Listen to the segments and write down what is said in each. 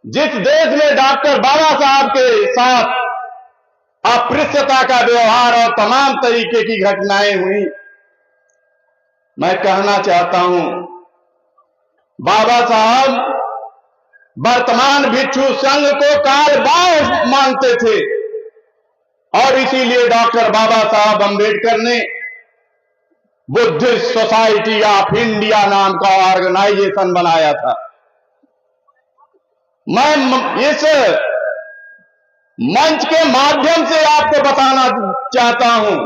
जिस देश में डॉक्टर बाबा साहब के साथ अस्पृश्यता का व्यवहार और तमाम तरीके की घटनाएं हुई, मैं कहना चाहता हूं, बाबा साहब वर्तमान भिक्षु संघ को कालबाह्य मानते थे और इसीलिए डॉक्टर बाबा साहब अंबेडकर ने बुद्धिस्ट सोसाइटी ऑफ इंडिया नाम का ऑर्गेनाइजेशन बनाया था। मैं इस मंच के माध्यम से आपको बताना चाहता हूं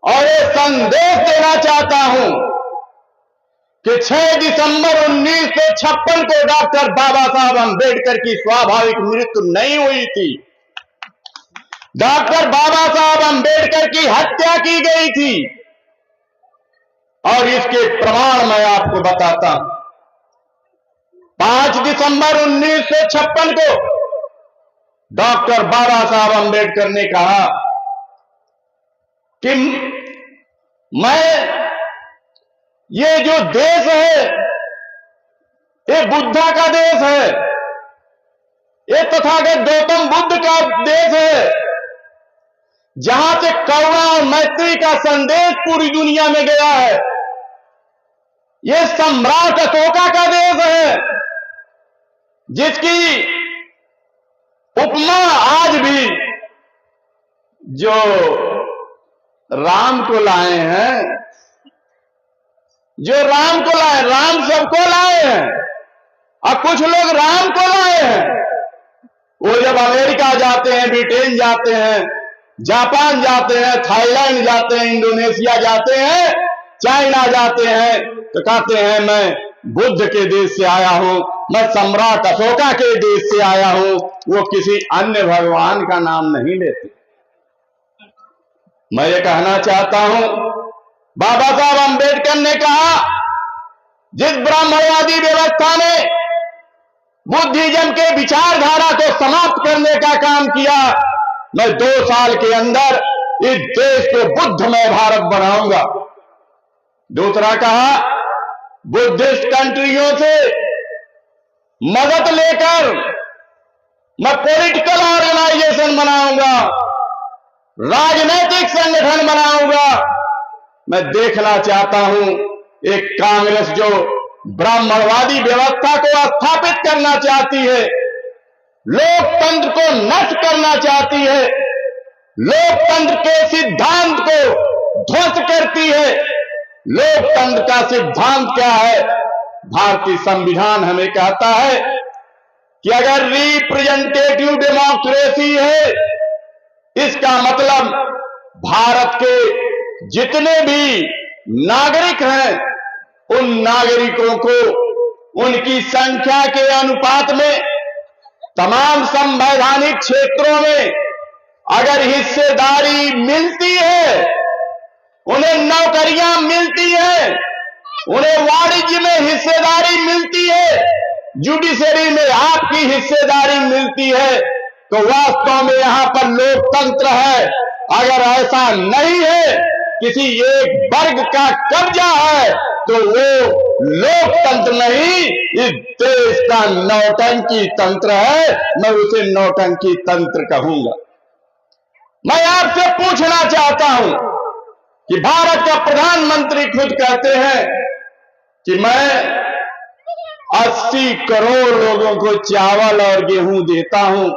और ये संदेश देना चाहता हूं कि 6 दिसंबर 1956 को डॉक्टर बाबा साहब अंबेडकर की स्वाभाविक मृत्यु नहीं हुई थी। डॉक्टर बाबा साहब अंबेडकर की हत्या की गई थी और इसके प्रमाण मैं आपको बताता हूं। 5 दिसंबर 1956 को डॉक्टर बाबा साहब अंबेडकर ने कहा कि मैं ये जो देश है ये बुद्धा का देश है, ये तथागत गौतम बुद्ध का देश है, जहां से करुणा और मैत्री का संदेश पूरी दुनिया में गया है। ये सम्राट अशोका का देश है, जिसकी उपमा आज भी जो राम को लाए हैं, जो राम को लाए, राम सबको लाए हैं और कुछ लोग राम को लाए हैं। वो जब अमेरिका जाते हैं, ब्रिटेन जाते हैं, जापान जाते हैं, थाईलैंड जाते हैं, इंडोनेशिया जाते हैं, चाइना जाते हैं, तो कहते हैं मैं बुद्ध के देश से आया हूं, मैं सम्राट अशोका के देश से आया हूं। वो किसी अन्य भगवान का नाम नहीं लेते। मैं ये कहना चाहता हूं, बाबा साहब अंबेडकर ने कहा जिस ब्राह्मणवादी व्यवस्था ने बुद्धिज्म के विचारधारा को समाप्त करने का काम किया, मैं 2 साल के अंदर इस देश को बुद्धमय भारत बनाऊंगा। दूसरा कहा बुद्धिस्ट कंट्रियों से मदद लेकर मैं पॉलिटिकल ऑर्गेनाइजेशन बनाऊंगा, राजनीतिक संगठन बनाऊंगा। मैं देखना चाहता हूं एक कांग्रेस जो ब्राह्मणवादी व्यवस्था को स्थापित करना चाहती है, लोकतंत्र को नष्ट करना चाहती है, लोकतंत्र के सिद्धांत को ध्वस्त करती है। लोकतंत्र का सिद्धांत क्या है? भारतीय संविधान हमें कहता है कि अगर रिप्रेजेंटेटिव डेमोक्रेसी है, इसका मतलब भारत के जितने भी नागरिक हैं, उन नागरिकों को उनकी संख्या के अनुपात में तमाम संवैधानिक क्षेत्रों में अगर हिस्सेदारी मिलती है, उन्हें नौकरियां मिलती है, उन्हें वाणिज्य में हिस्सेदारी मिलती है, जुडिशरी में आपकी हिस्सेदारी मिलती है, तो वास्तव में यहां पर लोकतंत्र है। अगर ऐसा नहीं है, किसी एक वर्ग का कब्जा है, तो वो लोकतंत्र नहीं, इस देश का नौटंकी तंत्र है। मैं उसे नौटंकी तंत्र कहूंगा। मैं आपसे पूछना चाहता हूं कि भारत का प्रधानमंत्री खुद कहते हैं कि मैं 80 करोड़ लोगों को चावल और गेहूं देता हूं,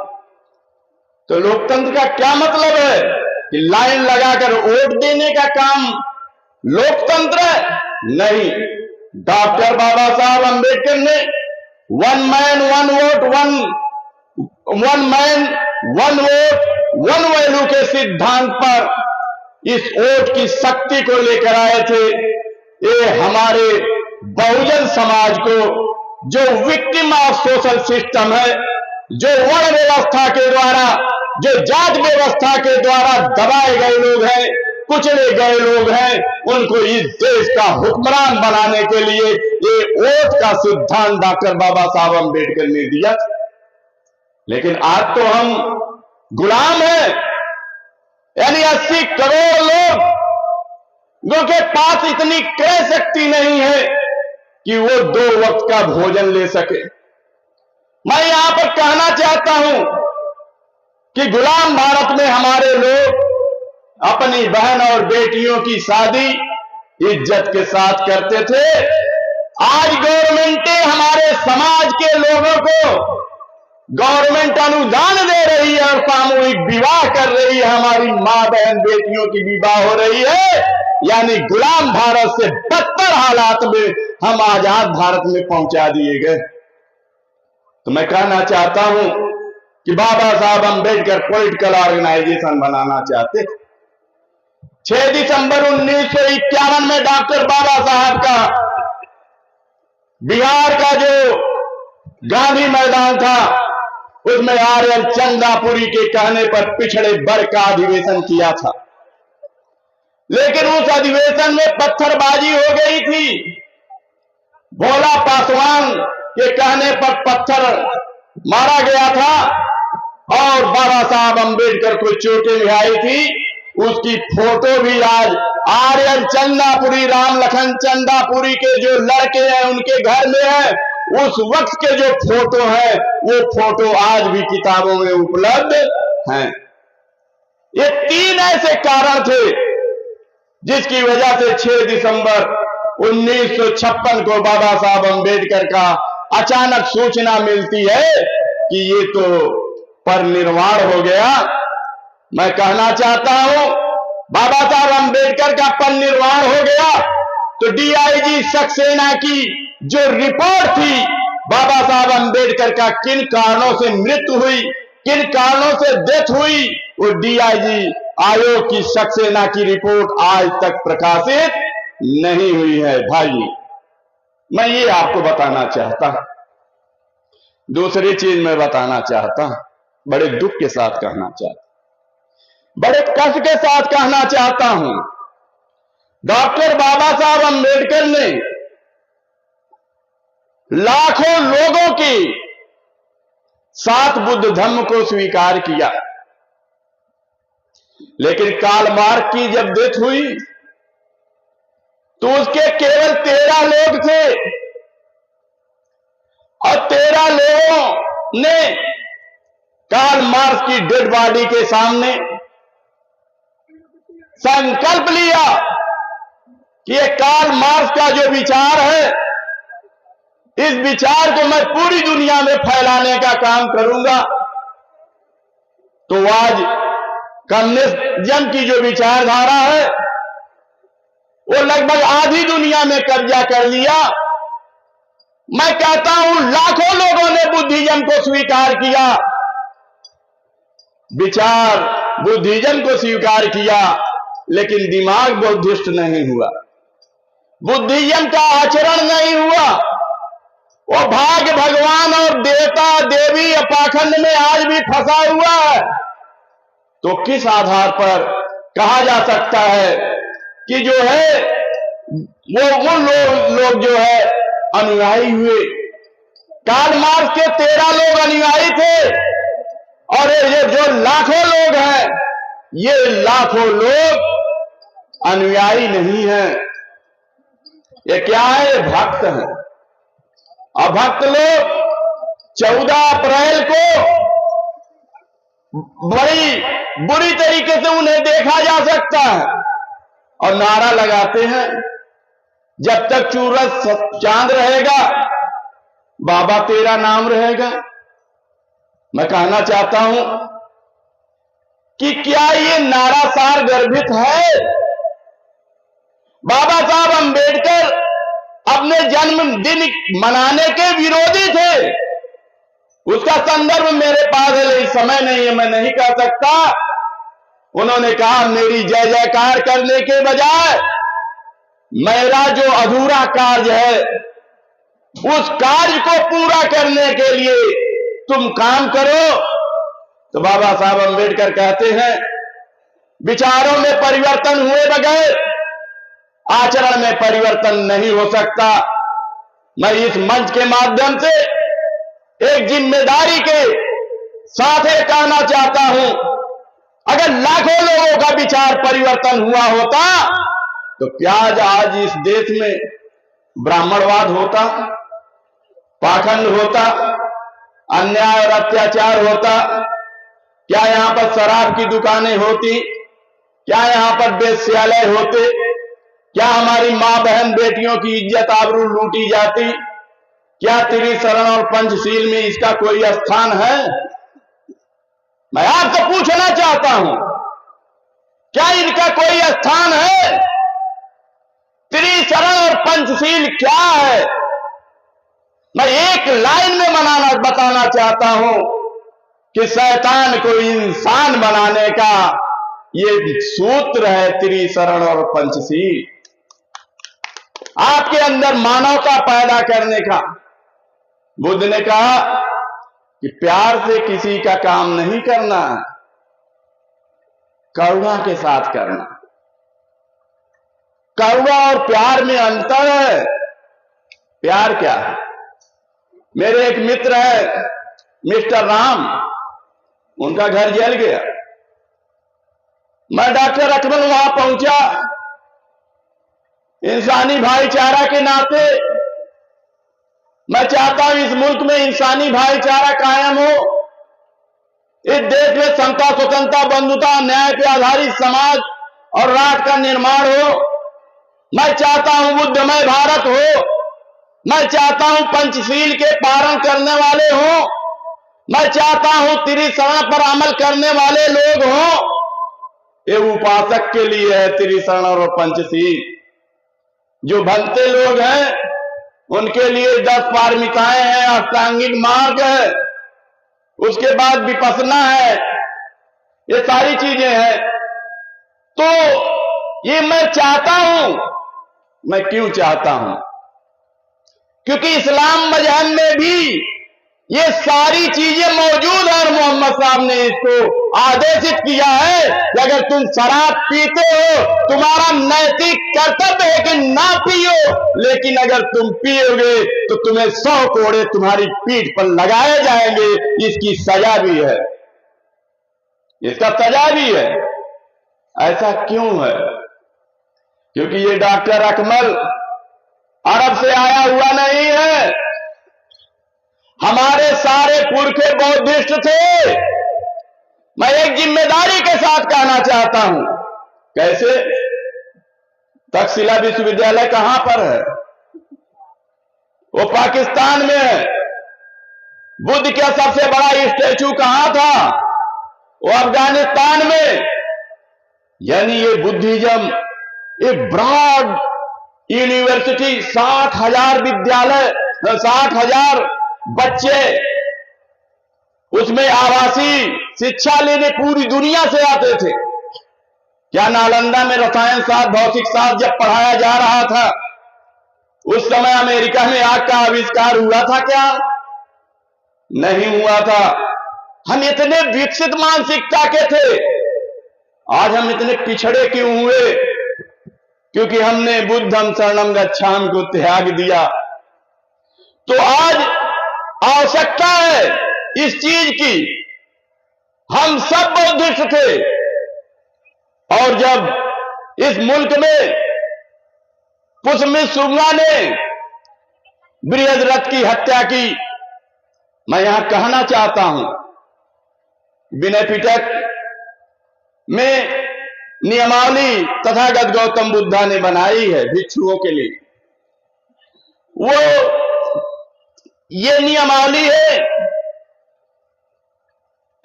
तो लोकतंत्र का क्या मतलब है कि लाइन लगाकर वोट देने का काम लोकतंत्र है? नहीं। डॉक्टर बाबा साहब अंबेडकर ने one man one vote one value के सिद्धांत पर इस वोट की शक्ति को लेकर आए थे। ये हमारे बहुजन समाज को, जो विक्टिम ऑफ सोशल सिस्टम है, जो वर्ण व्यवस्था के द्वारा, जो जात व्यवस्था के द्वारा दबाए गए लोग हैं, कुचले गए लोग हैं, उनको इस देश का हुक्मरान बनाने के लिए ये वोट का सिद्धांत डॉक्टर बाबा साहब अंबेडकर ने दिया। लेकिन आज तो हम गुलाम हैं, यानी 80 करोड़ लोगों के पास इतनी क्रय शक्ति नहीं है कि वो 2 वक्त का भोजन ले सके। मैं यहां पर कहना चाहता हूं कि गुलाम भारत में हमारे लोग अपनी बहन और बेटियों की शादी इज्जत के साथ करते थे। आज गवर्नमेंटें हमारे समाज के लोगों को गवर्नमेंट अनुदान दे रही है और सामूहिक विवाह कर रही है, हमारी मां बहन बेटियों की विवाह हो रही है। यानी गुलाम भारत से बदतर हालात में हम आजाद भारत में पहुंचा दिए गए। तो मैं कहना चाहता हूं कि बाबा साहब अंबेडकर पॉलिटिकल ऑर्गेनाइजेशन बनाना चाहते। 6 दिसंबर 1951 में डॉक्टर बाबा साहब का बिहार का जो गांधी मैदान था उसमें आर्यन चंदापुरी के कहने पर पिछड़े वर्ग का अधिवेशन किया था, लेकिन उस अधिवेशन में पत्थरबाजी हो गई थी। भोला पासवान के कहने पर पत्थर मारा गया था और बाबा साहब अंबेडकर को चोटें भी आई थी। उसकी फोटो भी आज आर्यन चंदापुरी, राम लखन चंदापुरी के जो लड़के हैं उनके घर में है। उस वक्त के जो फोटो है वो फोटो आज भी किताबों में उपलब्ध हैं। ये 3 ऐसे कारण थे जिसकी वजह से 6 दिसंबर 1956 को बाबा साहब अंबेडकर का अचानक सूचना मिलती है कि ये तो परिनिर्वाण हो गया। मैं कहना चाहता हूं बाबा साहब अंबेडकर का परिनिर्वाण हो गया तो डीआईजी सक्सेना की जो रिपोर्ट थी बाबा साहब अंबेडकर का किन कारणों से मृत्यु हुई, किन कारणों से डेथ हुई, वो डीआईजी आयोग की सक्सेना की रिपोर्ट आज तक प्रकाशित नहीं हुई है। भाई मैं ये आपको बताना चाहता हूं। दूसरी चीज मैं बताना चाहता हूं, बड़े दुख के साथ कहना चाहता हूं, बड़े कष्ट के साथ कहना चाहता हूं। डॉक्टर बाबा साहब अंबेडकर ने लाखों लोगों के साथ बुद्ध धर्म को स्वीकार किया, लेकिन कार्ल मार्क्स की जब डेथ हुई तो उसके केवल 13 लोग थे और 13 लोगों ने कार्ल मार्क्स की डेड बॉडी के सामने संकल्प लिया कि ये कार्ल मार्क्स का जो विचार है इस विचार को मैं पूरी दुनिया में फैलाने का काम करूंगा। तो आज कम्युनिज्म की जो विचारधारा है वो लगभग आधी दुनिया में कब्जा कर लिया। मैं कहता हूं लाखों लोगों ने बुद्धिज्म को स्वीकार किया, विचार बुद्धिज्म को स्वीकार किया, लेकिन दिमाग बुद्धिस्ट नहीं हुआ, बुद्धिज्म का आचरण नहीं हुआ। वो भाग्य भगवान और देवता देवी पाखंड में आज भी फंसा हुआ है। तो किस आधार पर कहा जा सकता है कि जो है वो लोग जो है अनुयायी हुए? कार्ल मार्क्स के 13 लोग अनुयायी थे और ये जो लाखों लोग हैं ये लाखों लोग अनुयायी नहीं हैं। ये क्या है? ये भक्त हैं। और भक्त लोग 14 अप्रैल को बड़ी बुरी तरीके से उन्हें देखा जा सकता है और नारा लगाते हैं जब तक सूरज चांद रहेगा बाबा तेरा नाम रहेगा। मैं कहना चाहता हूं कि क्या ये नारा सार गर्भित है? बाबा साहब अंबेडकर अपने जन्मदिन मनाने के विरोधी थे। उसका संदर्भ मेरे पास है, इस समय नहीं है, मैं नहीं कह सकता। उन्होंने कहा मेरी जय जयकार करने के बजाय मेरा जो अधूरा कार्य है उस कार्य को पूरा करने के लिए तुम काम करो। तो बाबा साहब अंबेडकर कहते हैं विचारों में परिवर्तन हुए बगैर आचरण में परिवर्तन नहीं हो सकता। मैं इस मंच के माध्यम से एक जिम्मेदारी के साथ ये कहना चाहता हूं, अगर लाखों लोगों का विचार परिवर्तन हुआ होता तो क्या आज इस देश में ब्राह्मणवाद होता, पाखंड होता, अन्याय और अत्याचार होता? क्या यहां पर शराब की दुकानें होती? क्या यहां पर वेश्यालय होते? क्या हमारी मां बहन बेटियों की इज्जत आबरू लूटी जाती? क्या त्रिशरण और पंचशील में इसका कोई स्थान है? मैं आपसे पूछना चाहता हूं, क्या इनका कोई स्थान है? त्रिशरण और पंचशील क्या है? मैं एक लाइन में बताना चाहता हूं कि शैतान को इंसान बनाने का ये सूत्र है त्रिशरण और पंचशील। आपके अंदर मानवता पैदा करने का। बुद्ध ने कहा कि प्यार से किसी का काम नहीं करना है, करुणा के साथ करना। करुणा और प्यार में अंतर है। प्यार क्या है? मेरे एक मित्र है मिस्टर राम, उनका घर जल गया। मैं डॉक्टर अकमल वहां पहुंचा। इंसानी भाईचारा के नाते मैं चाहता हूं इस मुल्क में इंसानी भाईचारा कायम हो, इस देश में समता, स्वतंत्रता, बंधुता, न्याय पे आधारित समाज और राष्ट्र का निर्माण हो। मैं चाहता हूं बुद्धमय भारत हो। मैं चाहता हूं पंचशील के पालन करने वाले हों। मैं चाहता हूं त्रिशरण पर अमल करने वाले लोग हों। ये उपासक के लिए है त्रिशरण और पंचशील। जो भक्ति लोग हैं उनके लिए 10 पारमिताएं हैं, अष्टांगिक मार्ग है, उसके बाद विपස්සना है, ये सारी चीजें हैं। तो ये मैं चाहता हूं। मैं क्यों चाहता हूं? क्योंकि इस्लाम मजहब में भी ये सारी चीजें मौजूद है और मोहम्मद साहब ने इसको आदेशित किया है कि अगर तुम शराब पीते हो, तुम्हारा नैतिक कर्तव्य है कि ना पियो, लेकिन अगर तुम पियोगे तो तुम्हें 100 कोड़े तुम्हारी पीठ पर लगाए जाएंगे। इसकी सजा भी है, इसका सजा भी है। ऐसा क्यों है? क्योंकि ये डॉक्टर अकमल अरब से आया हुआ नहीं है। हमारे सारे पुरखे बौद्धिस्ट थे। मैं एक जिम्मेदारी के साथ कहना चाहता हूं। कैसे? तक्षशिला विश्वविद्यालय कहां पर है? वो पाकिस्तान में है। बुद्ध का सबसे बड़ा स्टैचू कहां था? वो अफगानिस्तान में। यानी ये बुद्धिज्म एक ब्रॉड यूनिवर्सिटी, 60,000 विद्यालय, 60,000 बच्चे उसमें आवासीय शिक्षा लेने पूरी दुनिया से आते थे। क्या नालंदा में रसायन शास्त्र, भौतिक शास्त्र जब पढ़ाया जा रहा था, उस समय अमेरिका में आग का आविष्कार हुआ था क्या? नहीं हुआ था। हम इतने विकसित मानसिकता के थे, आज हम इतने पिछड़े क्यों हुए? क्योंकि हमने बुद्धम शरणम गच्छामि को त्याग दिया। तो आज आवश्यकता है इस चीज की। हम सब बौद्धिस्ट थे और जब इस मुल्क में पुष्यमित्र शुंगा ने बृहद्रथ की हत्या की, मैं यहां कहना चाहता हूं विनय पिटक में नियमावली तथागत गौतम बुद्धा ने बनाई है भिक्षुओं के लिए। वो ये नियमावली है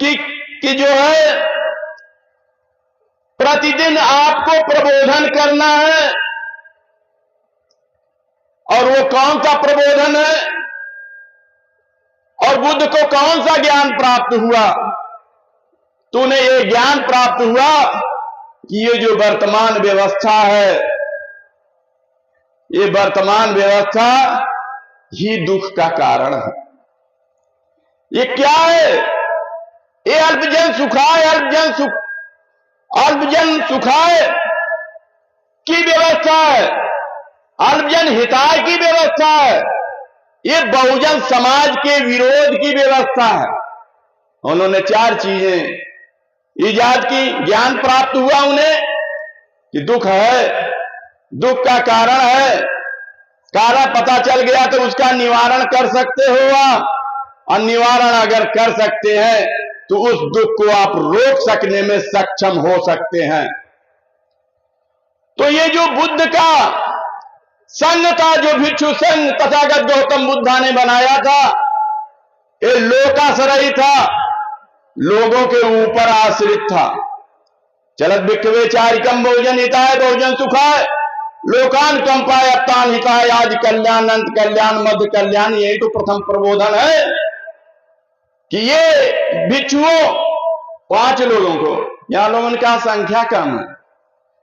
कि जो है प्रतिदिन आपको प्रबोधन करना है। और वो कौन सा प्रबोधन है? और बुद्ध को कौन सा ज्ञान प्राप्त हुआ? तूने ये ज्ञान प्राप्त हुआ कि ये जो वर्तमान व्यवस्था है, ये वर्तमान व्यवस्था ही दुख का कारण है। ये क्या है? ये अल्पजन सुखाय, अल्पजन सुखाय की व्यवस्था है, अल्पजन हिताय की व्यवस्था है। ये बहुजन समाज के विरोध की व्यवस्था है। उन्होंने 4 चीजें ईजाद की। ज्ञान प्राप्त हुआ उन्हें कि दुख है, दुख का कारण है, कारण पता चल गया तो उसका निवारण कर सकते हो आप। और निवारण अगर कर सकते हैं तो उस दुख को आप रोक सकने में सक्षम हो सकते हैं। तो ये जो बुद्ध का संघ था, जो भिक्षु संघ तथागत गौतम बुद्धा ने बनाया था, ये लोकाश्रयी था, लोगों के ऊपर आश्रित था। चलत भिक्षवे चारिकम बहुजन हिताय बहुजन सुखाय लोकान कंपाय अत्तान हिताय आदि कल्याण अंत कल्याण मध्य कल्याण। यही तो प्रथम प्रबोधन है कि ये भिक्षुओं 5 लोगों को, यहां लोगों का संख्या कम है,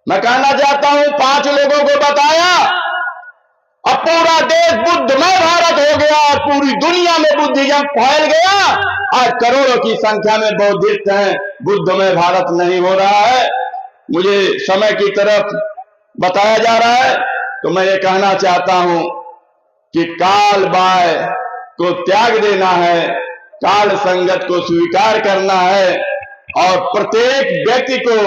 मैं कहना चाहता हूं 5 लोगों को बताया, अब पूरा देश बुद्धमय भारत हो गया और पूरी दुनिया में बुद्धिज्म फैल गया। आज करोड़ों की संख्या में बौद्धिस्ट हैं, बुद्धमय भारत नहीं हो रहा है। मुझे समय की तरफ बताया जा रहा है, तो मैं ये कहना चाहता हूं कि काल बाय को त्याग देना है, काल संगत को स्वीकार करना है और प्रत्येक व्यक्ति को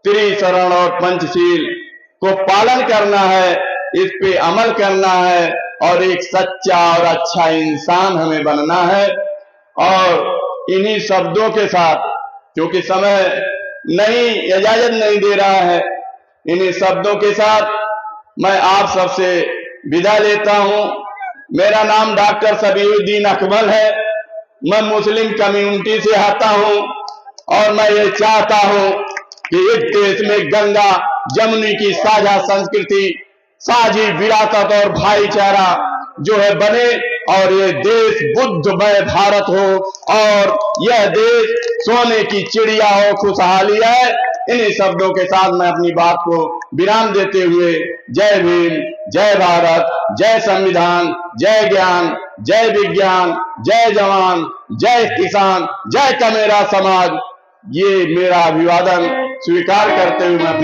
त्रिशरण और पंचशील को पालन करना है, इस पे अमल करना है और एक सच्चा और अच्छा इंसान हमें बनना है। और इन्हीं शब्दों के साथ, क्योंकि समय नहीं इजाजत नहीं दे रहा है, इन्हीं शब्दों के साथ मैं आप सबसे विदा लेता हूं। मेरा नाम डॉक्टर सबीउद्दीन अकमल है, मैं मुस्लिम कम्युनिटी से आता हूं और मैं ये चाहता हूं कि इस देश में गंगा जमुनी की साझा संस्कृति, साझी विरासत और भाईचारा जो है बने और ये देश बुद्धमय भारत हो और यह देश सोने की चिड़िया हो, खुशहाली है। इन्हीं शब्दों के साथ मैं अपनी बात को विराम देते हुए जय भीम, जय भारत, जय संविधान, जय ज्ञान, जय विज्ञान, जय जवान, जय किसान, जय का मेरा समाज, ये मेरा अभिवादन स्वीकार करते हुए मैं